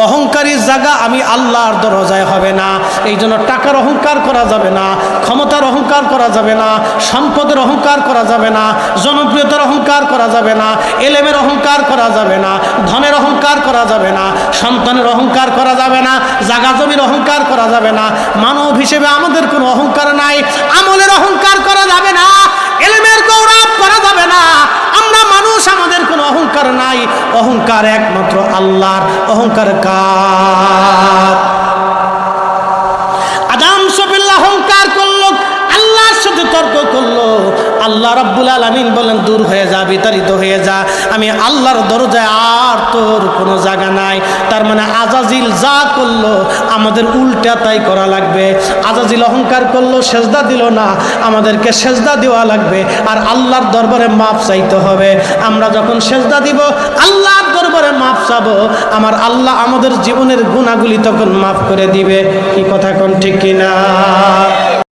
অহংকারী জায়গা আমি আল্লাহর দরজায় হবে না। এই জন্য টাকার অহংকার করা যাবে না, ক্ষমতার অহংকার করা যাবে না, সম্পদের অহংকার করা যাবে না, জনপ্রিয়তার অহংকার করা যাবে না, এলেমের অহংকার করা যাবে না, ধনের অহংকার করা যাবে না, সন্তানের অহংকার করা যাবে না, জাগা জমির অহংকার করা যাবে না। মানব হিসেবে আমাদের কোনো অহংকার নাই, আমলের অহংকার করা যাবে না, এলেমের গৌরব করা যাবে না। আমরা মানুষ, আমাদের কোনো অহংকার নাই। অহংকার একমাত্র আল্লাহর। অহংকার কার? আদম সফিল্লাহ অহংকার করলো, আল্লাহর সাথে তর্ক করলো। আল্লাহ রাব্বুল আলামিন বলেন, দূর হয়ে যা, বিতাড়িত হয়ে যা, আমি আল্লাহর দরজায় আর তোর কোনো জায়গা নাই। তার মানে আজাজিল যা করলো আমাদের উল্টা তাই করা লাগবে। আজাজিল অহংকার করলো, সেজদা দিল না, আমাদেরকে সেজদা দেওয়া লাগবে। আর আল্লাহর দরবারে মাপ চাইতে হবে। আমরা যখন সেজদা দিব, আল্লাহর দরবারে মাপ চাবো, আমার আল্লাহ আমাদের জীবনের গুনাহগুলি তখন মাফ করে দিবে। কি কথা কোন ঠিক কিনা?